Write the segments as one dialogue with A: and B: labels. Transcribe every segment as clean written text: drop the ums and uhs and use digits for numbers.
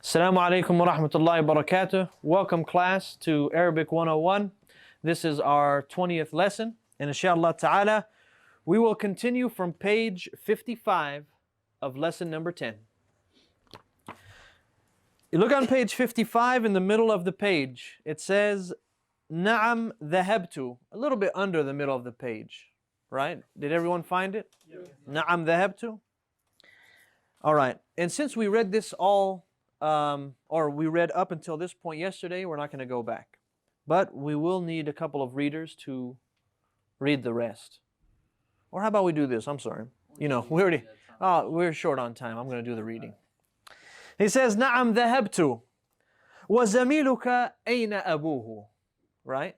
A: Assalamu alaikum wa rahmatullahi wa barakatuh. Welcome class to Arabic 101. This is our 20th lesson, and inshallah ta'ala, we will continue from page 55 of lesson number 10. You look on page 55 in the middle of the page. It says, Na'am dhahabtu, a little bit under the middle of the page, right? Did everyone find it? Yeah. Na'am dhahabtu. All right, and since we read this or we read up until this point yesterday, we're not going to go back. But we will need a couple of readers to read the rest. Or how about we do this? I'm sorry. We're short on time. I'm going to do the reading. He says, Na'am dhahabtu wa zamiluka ayna abuhu. Right?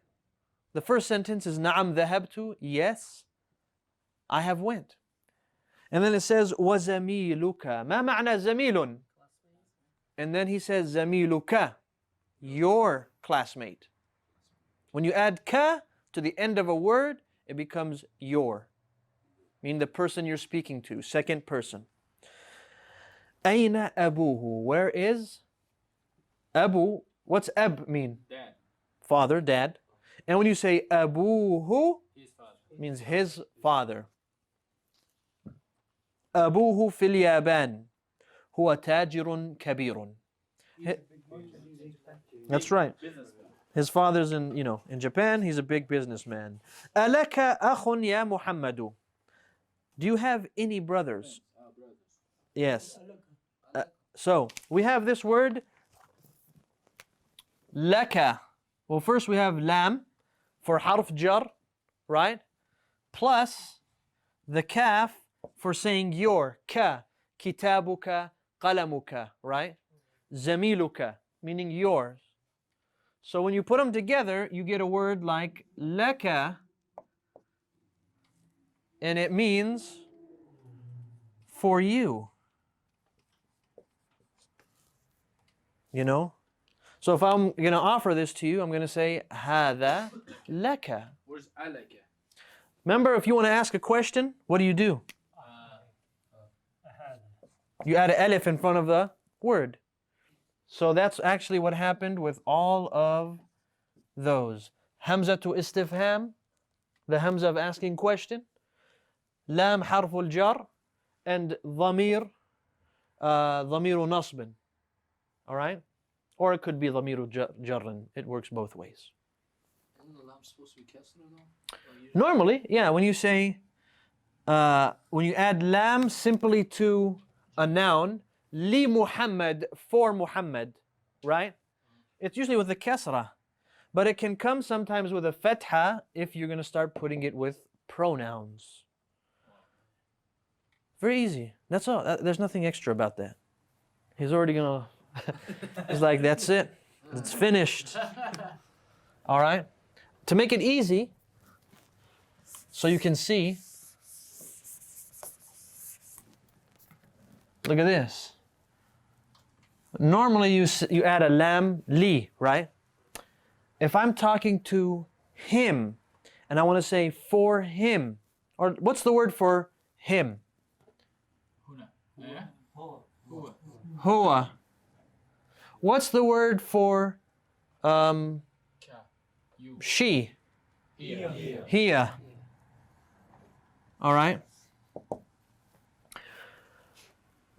A: The first sentence is Na'am dhahabtu, yes, I have went. And then it says, wa zamiluka. Ma ma'na zamilun? And then he says, Zamiluka, your classmate. When you add ka to the end of a word, it becomes your, meaning the person you're speaking to, second person. Aina abuhu, where is Abu? What's ab mean?
B: Dad.
A: Father, dad. And when you say abuhu, it means his father. Abuhu fil yaban. هو تاجر كبير. That's right. His father's in Japan. He's a big businessman. ألك أخ يا محمد. Do you have any brothers? Yes. So we have this word لك. Well, first we have lam for harf jar, right? Plus the kaf for saying your, ka, kitabuka, qalamuka, right? Zamiluka, meaning yours. So when you put them together, you get a word like laka, and it means for you. So if I'm going to offer this to you, I'm going to say hada laka.
B: Where's alaka?
A: Remember, if you want to ask a question, what do? You add an alif in front of the word. So that's actually what happened with all of those. Hamza to istifham, the hamza of asking question. Lam harful jar, and dhamir, dhamiru nasbin. All right? Or it could be dhamiru jarran. It works both ways.
B: Isn't the lam supposed to be kasra or no?
A: Normally, yeah, when you say, when you add lam simply to a noun, li Muhammad, for Muhammad, right? It's usually with a kasra, but it can come sometimes with a fatha if you're going to start putting it with pronouns. Very easy. That's all. There's nothing extra about that. He's already going to, he's like, that's it. It's finished. All right? To make it easy, so you can see, look at this. Normally you add a lam, li, right? If I'm talking to him and I want to say for him, or what's the word for him? Huwa. What's the word for she? Hiya. All right?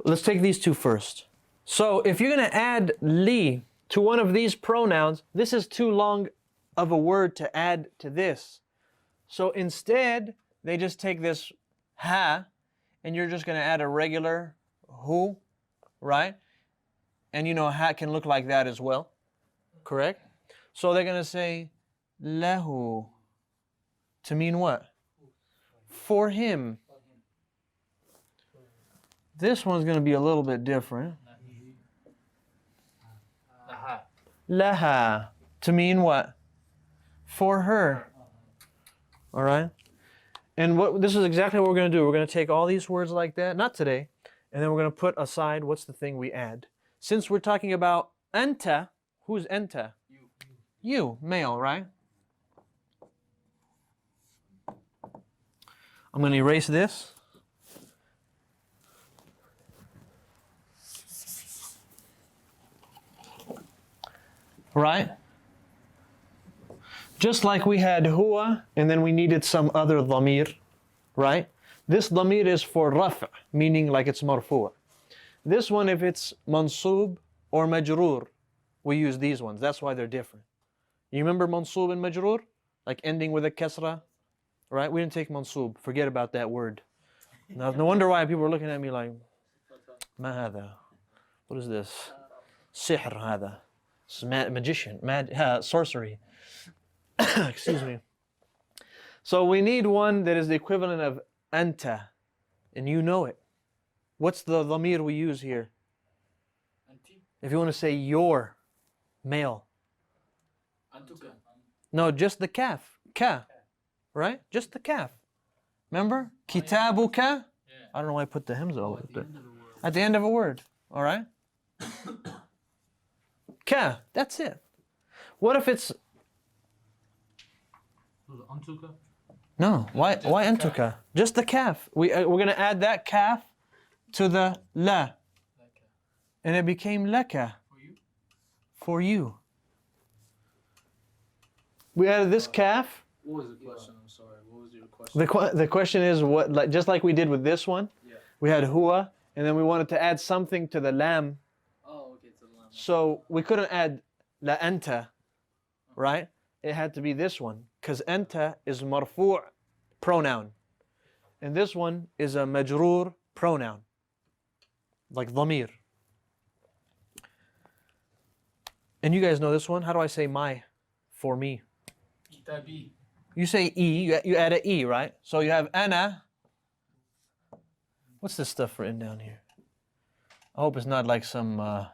A: Let's take these two first. So if you're going to add li to one of these pronouns, this is too long of a word to add to this. So instead, they just take this ha, and you're just going to add a regular hu, right? And ha can look like that as well, correct? So they're going to say lahu, to mean what? For him. This one's going to be a little bit different. Laha, to mean what? For her. All right? And this is exactly what we're going to do. We're going to take all these words like that, not today, and then we're going to put aside what's the thing we add. Since we're talking about anta, who's anta? You, male, right? I'm going to erase this. right? Just like we had huwa, and then we needed some other dhamir, right? This dhamir is for raf', meaning like it's marfu'. This one, if it's mansub or majroor, we use these ones. That's why they're different. You remember mansub and majroor? Like ending with a kasra, right? We didn't take mansub. Forget about that word. Now, no wonder why people are looking at me like, ma hada? What is this? Sihr hada. It's magician, sorcery. Excuse me. So we need one that is the equivalent of anta, and you know it. What's the dhamir we use here? If you want to say your, male.
B: Antuka.
A: No, just the kaf. Ka. Right? Just the kaf. Remember? Kitabuka. I don't know why I put the hamza over it. At the end of a word. All right? Ka. That's it. What if it's...
B: Antuka?
A: No. Why antuka? Just the kaf. We're going to add that kaf to the la. And it became laka.
B: For you?
A: For you. We added this kaf.
B: What was the question? I'm sorry. What was your question?
A: The question is what, like, just like we did with this one, we had huwa, and then we wanted to add something to the lam.
B: Oh, okay, to the lam.
A: So we couldn't add la anta, right? It had to be this one, because anta is marfu' pronoun. And this one is a majroor pronoun, like dhamir. And you guys know this one. How do I say my for me?
B: Kitabi.
A: You say e, you add an e, right? So you have ana. What's this stuff written down here? I hope it's not like some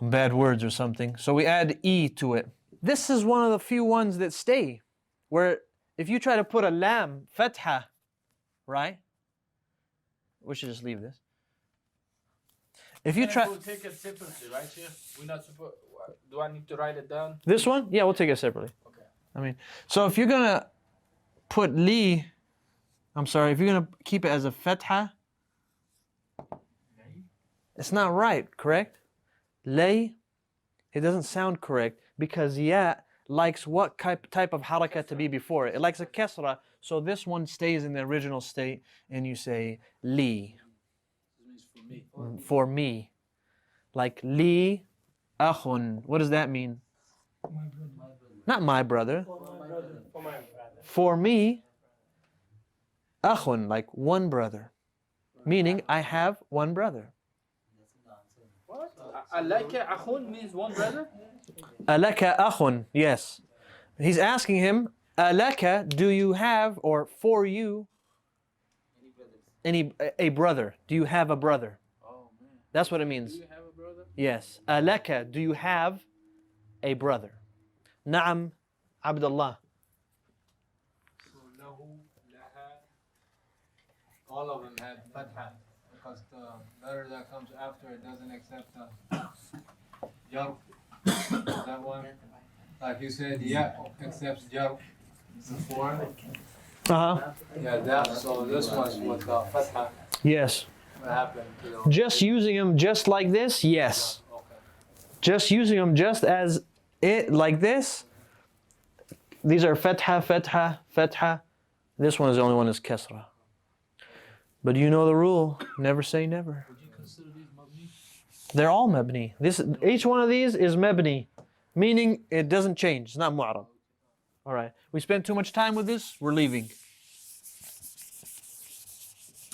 A: bad words or something. So we add e to it. This is one of the few ones that stay, where if you try to put a lam, fatha, right? We should just leave this. If you try...
C: We'll take it separately, right here? We're not supposed... Do I need to write it down?
A: This one? Yeah, we'll take it separately.
C: Okay.
A: I mean, so if you're going to put li, if you're going to keep it as a fatha, it's not right, correct? Lay, it doesn't sound correct because ya likes what type of haraka to be before it. It likes a kasra, so this one stays in the original state and you say li.
B: This means for me.
A: For me. Like li akhun. What does that mean? Not my brother. For me, akhun, like one brother. Meaning I have one brother.
C: What? Alaka akhun means one brother?
A: Alaka akhun, yes. He's asking him, alaka, do you have, or for you, a brother? Do you have a brother?
B: Oh, man.
A: That's what it
B: Do
A: means.
B: you have a brother?
A: Yes. Alaka, do you have a brother? Na'am, Abdullah.
D: So lahu, laha, all of them had fatha because the letter that comes after it doesn't accept the jar. That one, like you said, ya accepts jar before.
A: Uh-huh.
D: Yeah, that. So this one's with the fatha.
A: Yes.
D: What happened to the...
A: Just using them just like this? Yes.
D: Okay.
A: Just using them just as it, like this. These are fatha, fatha, fatha. This one is the only one that's kasra. But you know the rule. Never say never.
B: Would you consider these mabni?
A: They're all mabni. Each one of these is mabni. Meaning it doesn't change. It's not mu'arab. All right. We spent too much time with this. We're leaving.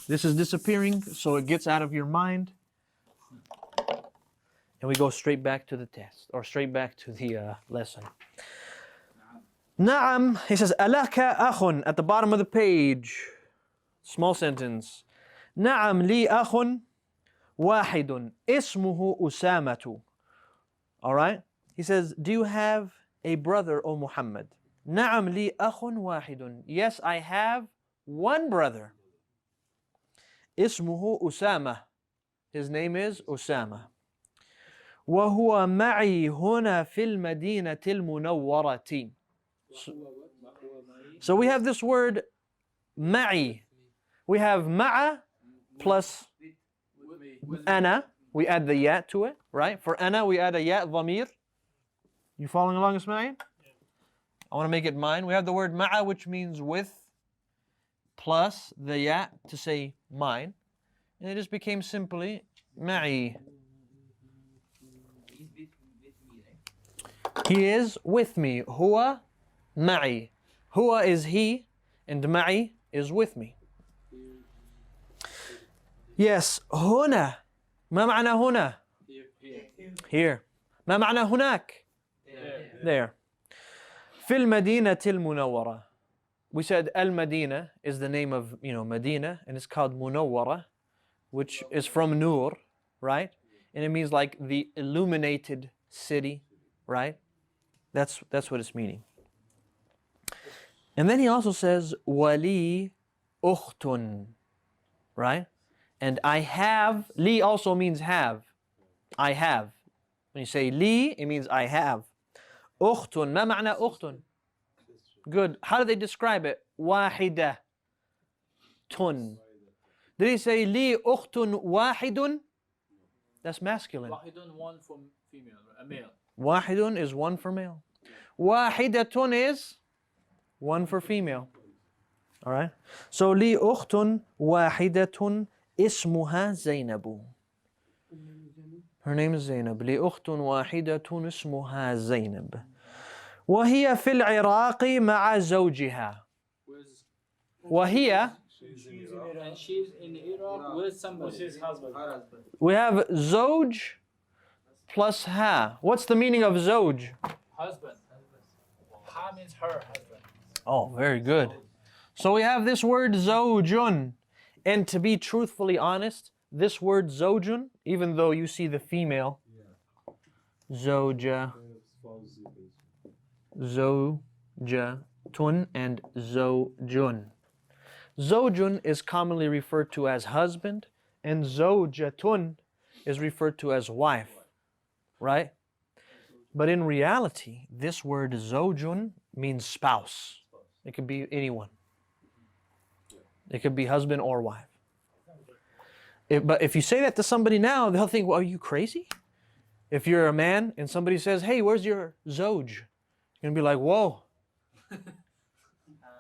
A: This is disappearing, so it gets out of your mind. And we go straight back to the test, or straight back to the lesson. Na'am, he says, alaka akhun, at the bottom of the page. Small sentence. Na'am li akhun wahidun, ismuhu usamatu. All right? He says, do you have a brother, O Muhammad? Na'am li akhun wahidun. Yes, I have one brother. Ismuhu Usama. His name is Usama. وهو معي هنا في المدينة المنورة. So we have this word معي. We have ma'a plus
B: With me.
A: ana. We add the ya to it, right? For ana we add a ya dhamir, You following along, Ismail? I want to make it mine. We have the word ma'a, which means with, plus the ya to say mine. And it just became simply ma'i. He is with me. Huwa ma'i. Huwa is he, and ma'i is with me. Yes, هنا. ما معنى هنا? Here. ما معنى هناك? There. في المدينة المنورة. We said Al-Madinah is the name of, Medina, and it's called Munawwara, which is from Nur, right? And it means like the illuminated city, right? That's what it's meaning. And then he also says, Wali ukhtun, right? And I have, li also means have. I have. When you say li, it means I have. Ukhtun, ma ma'na ukhtun? Good. How do they describe it? Wahida. Tun. Did he say li ukhtun wahidun? That's masculine.
B: Wahidun, one for female, a male.
A: Wahidun is one for male. Wahidatun is one for female. All right. So li ukhtun wahidatun ismuha Zainabu. Her name is Zainab. li ukhtun wahidatun ismuha Zainab. وهي في العراق مع زوجها. وهي.
C: And she's in Iraq with somebody. His husband.
A: We have زوج plus ha. What's the meaning of زوج?
C: Husband. Ha means her husband.
A: Oh, very good. So we have this word زوج. And to be truthfully honest, this word زوج, even though you see the female, زوجة, زوجة and زوجٌ. زوجٌ is commonly referred to as husband, and زوجة is referred to as wife, right? But in reality, this word زوجٌ means spouse. It could be anyone. It could be husband or wife. But if you say that to somebody now, they'll think, well, are you crazy? If you're a man and somebody says, hey, where's your zoj? You're going to be like, whoa.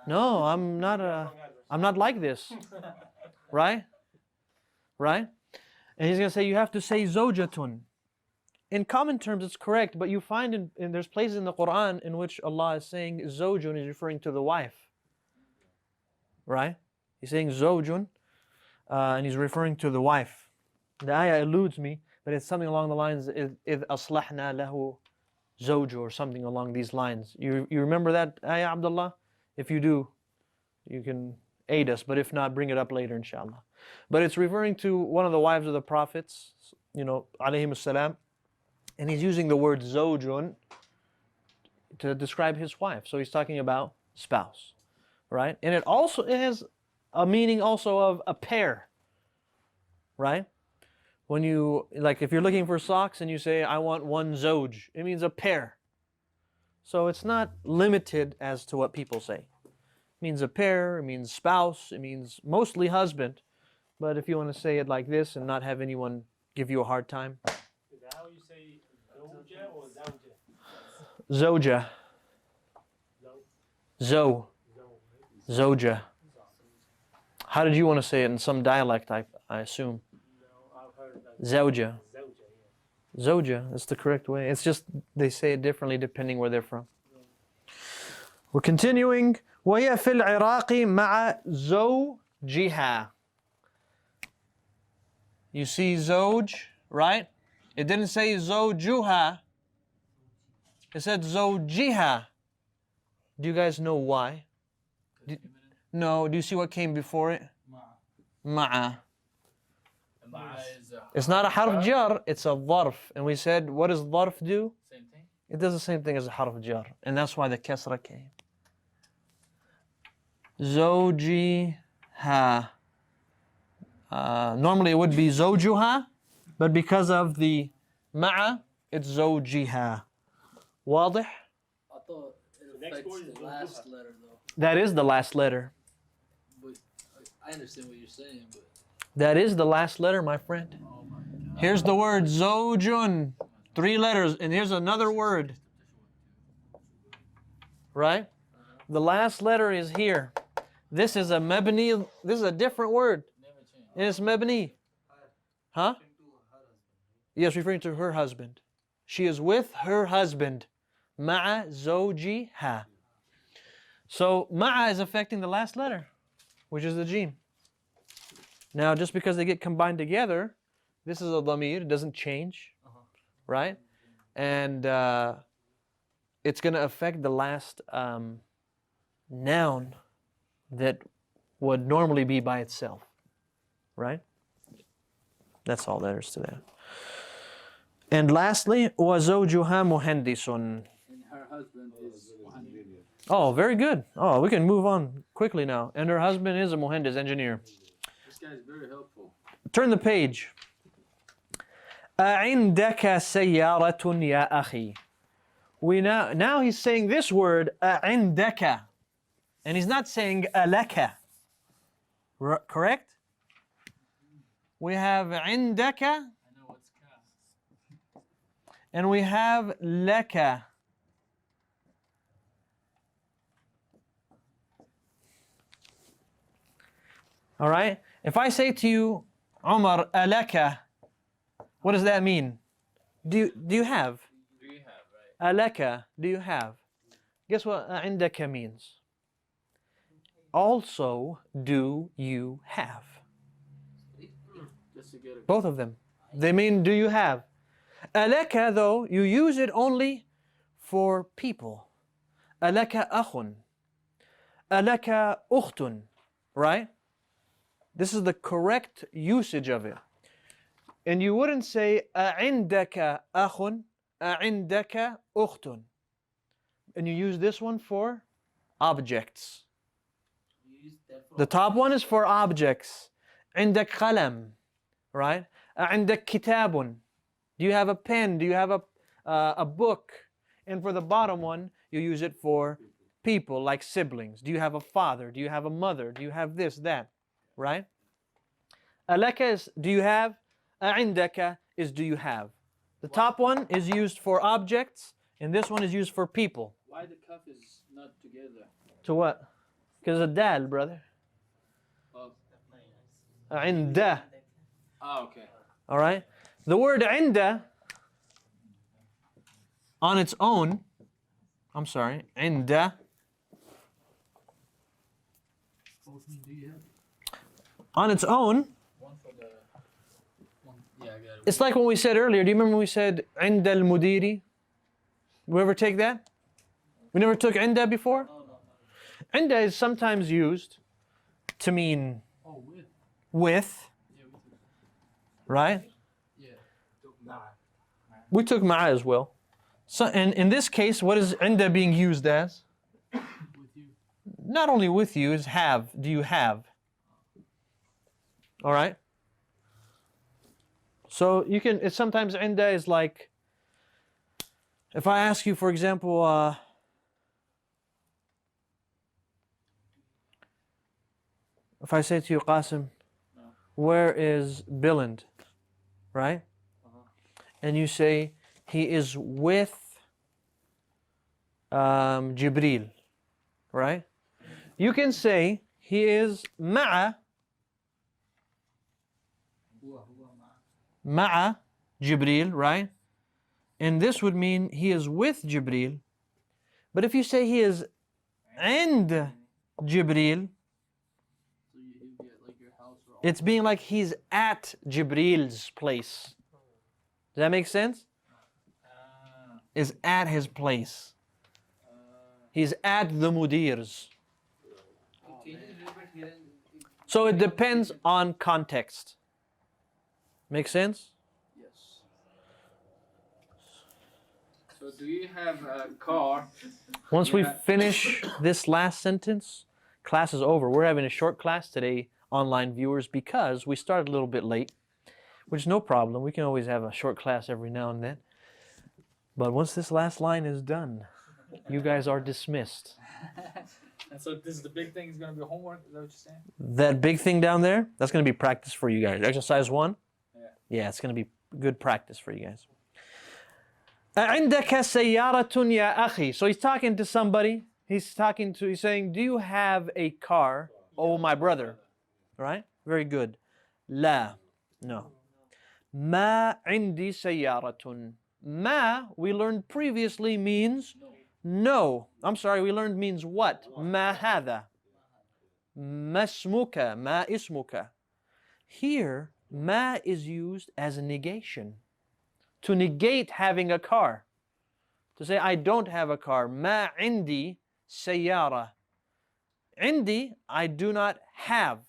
A: No, I'm not like this. Right? Right? And he's going to say, you have to say zojatun. In common terms, it's correct, but you find there's places in the Quran in which Allah is saying zojun is referring to the wife. Right? He's saying zojun, and he's referring to the wife. The ayah eludes me, but it's something along the lines, إِذْ أَصْلَحْنَا لَهُ زَوْجُ, or something along these lines. You remember that ayah, Abdullah? If you do, you can aid us, but if not, bring it up later, inshallah. But it's referring to one of the wives of the prophets, alayhim salam, and he's using the word zawjun to describe his wife. So he's talking about spouse, right? And it has a meaning also of a pair, right? When if you're looking for socks and you say, I want one zoj, it means a pair. So it's not limited as to what people say. It means a pair, it means spouse, it means mostly husband. But if you want to say it like this and not have anyone give you a hard time.
E: Is that how you say zawja or zawja?
A: Zoja. Zoja. How did you want to say it in some dialect, I assume?
E: No, I've heard that.
A: Zawja.
E: Zawja, yeah.
A: Zoja, that's the correct way. It's just they say it differently depending where they're from. We're continuing. وهي في العراق مع زوجها. You see zoj, right? It didn't say zojuha. It said zojiha. Do you guys know why? No, do you see what came before it? Ma'a. It's not a harf jar, it's a dharf. And we said, what does dharf do?
B: Same thing.
A: It does the same thing as a harf jar. And that's why the kasra came. Zawjiha. Normally it would be zawjuha, but because of the ma'a, it's zawjiha. Wadih?
B: I thought it affects the last letter though.
A: That is the last letter.
B: But I understand what you're saying, but
A: That is the last letter, my friend.
B: oh my god.
A: Here's the word zawjun. 3 letters. And here's another word. right? The last letter is here. This is a mabni. This is a different word.
B: Never change.
A: It's mabni. Huh? Yes, referring to her husband. She is with her husband. Ma'a zawjiha. So ma'a is affecting the last letter, which is the jim. Now, just because they get combined together, this is a dhamir. It doesn't change, right? And it's going to affect the last noun that would normally be by itself, right? That's all there is to that. And lastly, وَزَوْجُهَا مُهَنْدِسٌ.
B: And her husband is Muhammad.
A: Oh, very good. Oh, we can move on quickly now. And her husband is a muhandis engineer.
B: This guy is very helpful.
A: Turn the page. أَعِنْدَكَ سَيَّارَةٌ يَا أَخِي. Now he's saying this word, أَعِنْدَكَ. And he's not saying أَلَكَ. Correct? We have عِنْدَكَ
B: I know what's ka.
A: and we have لَكَ. All right? If I say to you, Umar, alaka, what does that mean? Do you have?
B: Do you have, right?
A: Alaka, do you have? Guess what indaka means? Also, do you have?
B: Just to get it.
A: Both of them. They mean, do you have? Alaka, though, you use it only for people. Alaka akhun. Alaka ukhtun. Right? This is the correct usage of it. And you wouldn't say أَعِنْدَكَ أَخٌ أَعِنْدَكَ أُخْتٌ. And you use this one for objects.
B: You use that for
A: The top one is for objects. عندك قلم, right? عندك كتاب. Do you have a pen? Do you have a book? And for the bottom one, you use it for people, like siblings. Do you have a father? Do you have a mother? Do you have this, that? Right? Alaka is do you have? A'indaka is do you have? The top one is used for objects, and this one is used for people.
B: why the cuff is not together?
A: To what? Because of dal, brother.
B: Oh,
A: A'inda.
B: okay.
A: All right? The word inda on its own, I'm sorry, inda,
B: Do you have
A: on its own,
B: one for the one? Yeah, I got it.
A: it's like what we said earlier. Do you remember when we said inda al-mudiri? We ever take that? We never took inda before?
B: Oh, no.
A: Inda is sometimes used to mean
B: Oh, with.
A: with,
B: Yeah, with.
A: right?
B: Yeah.
A: We took ma'a as well. So, and in this case, what is inda being used as?
B: With you.
A: Not only with you, is have. Do you have? All right? So you can, it's sometimes inda is like, if I ask you, for example, if I say to you, Qasim, where is Billand? Right? And you say, he is with Jibreel. Right? You can say, he is ma'a ma'a Jibreel, right? And this would mean he is with Jibreel. But if you say he is and Jibreel,
B: So you get like your house or all.
A: it's being like he's at Jibreel's place. Does that make sense? Is at his place. He's at the mudir's. So it depends on context. Make sense?
B: Yes. So do you have a car?
A: Once we
B: Yeah.
A: finish this last sentence, class is over. We're having a short class today, online viewers, because we started a little bit late, which is no problem. We can always have a short class every now and then. But once this last line is done, you guys are dismissed.
C: And so this is the big thing is going to be homework. Is that what you're saying?
A: That big thing down there, that's going to be practice for you guys. Exercise 1?
C: Yeah.
A: Yeah, it's going to be good practice for you guys. عندك سيارة يا أخي. So he's talking to somebody He's saying, do you have a car, oh my brother? Right? Very good. La, no. Ma indi sayyaratun. Ma, we learned previously means no. I'm sorry, we learned means what? Ma hadha. Ma ismuka. Ma ismuka. Here, ma is used as a negation. To negate having a car. To say, I don't have a car. Ma indi sayyara. Indi, I do not have.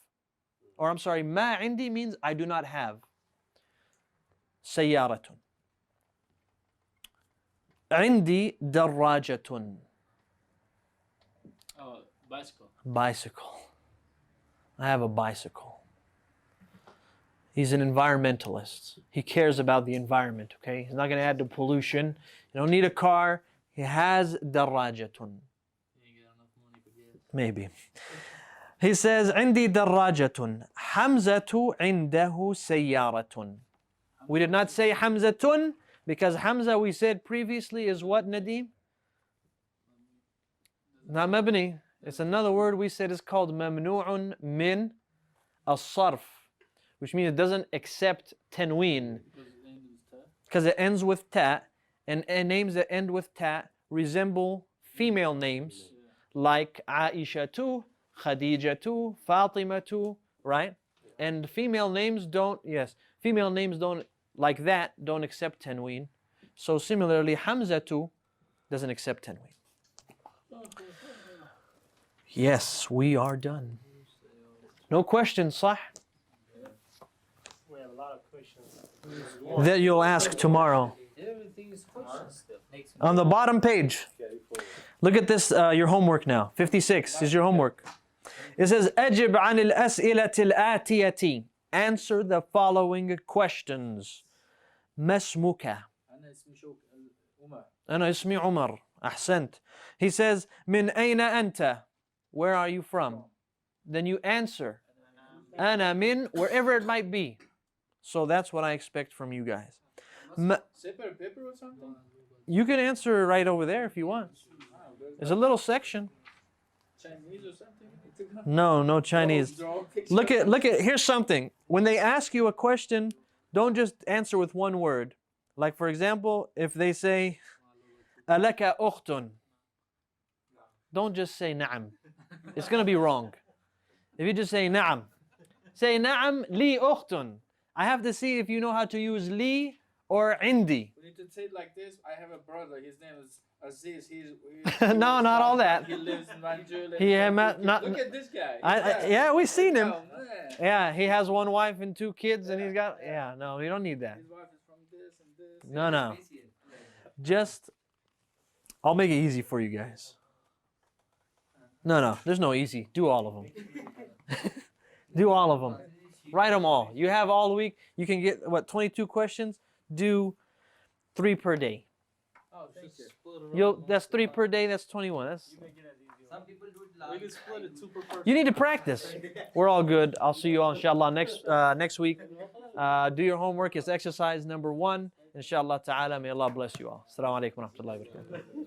A: Or I'm sorry, ma indi means I do not have. Sayyaratun. Indi darrajatun.
B: Oh, bicycle.
A: Bicycle. I have a bicycle. He's an environmentalist. He cares about the environment, okay? He's not going to add to pollution. You don't need a car. He has darrajatun. Maybe. He says, عندي دراجة. حمزة عنده سيارة. We did not say حمزة because Hamza we said previously is what, Nadeem? Not mabni. It's another word we said is called ممنوع من الصرف, which means it doesn't accept tanween because it ends with ta, and names that end with ta resemble female names like Aisha too, Khadija too, Fatima too, right? And female names don't, female names don't, like that, don't accept tanween. So similarly, Hamza too doesn't accept tanween. Yes, we are done. No questions, صح?
E: We have a lot of questions.
A: That you'll ask tomorrow.
B: Everything is questions still.
A: On the bottom page, look at this, your homework now. 56 is your homework. It says, أجب عن الأسئلة الآتية. Answer the following questions. ما اسمك? أنا اسمي عمر. أحسنت. He says, من أين أنت? Where are you from? Then you answer. أنا من, wherever it might be. So that's what I expect from you guys.
C: Separate paper or something?
A: You can answer right over there if you want. There's a little section.
C: Chinese or something?
A: No Chinese. Look at, here's something. When they ask you a question, don't just answer with one word. Like for example, if they say, ألك أخت, don't just say نعم. It's going to be wrong. If you just say نعم, say نعم لي أخت. I have to see if you know how to use li or indi.
C: We need to say it like this. I have a brother. His name is Aziz.
A: No, not all that.
C: He lives in Manjula.
A: Look
C: at this guy.
A: yeah, we've seen him.
C: Oh, man.
A: Yeah, he has one wife and 2 kids, and he's got, no, you don't need that.
C: His wife is from this and this.
A: No. Just, I'll make it easy for you guys. No, there's no easy. Do all of them. Do all of them. Write them all. You have all week. You can get, 22 questions? Do 3 per day.
C: Oh, thank you.
A: That's 3 per day. That's 21. That's,
B: Some people do it live.
C: We can split it 2 per person.
A: you need to practice. We're all good. I'll see you all, inshallah, next week. Do your homework. It's exercise number 1. Inshallah ta'ala. May Allah bless you all. Assalamu alaikum wa rahmatullahi wa barakatuh.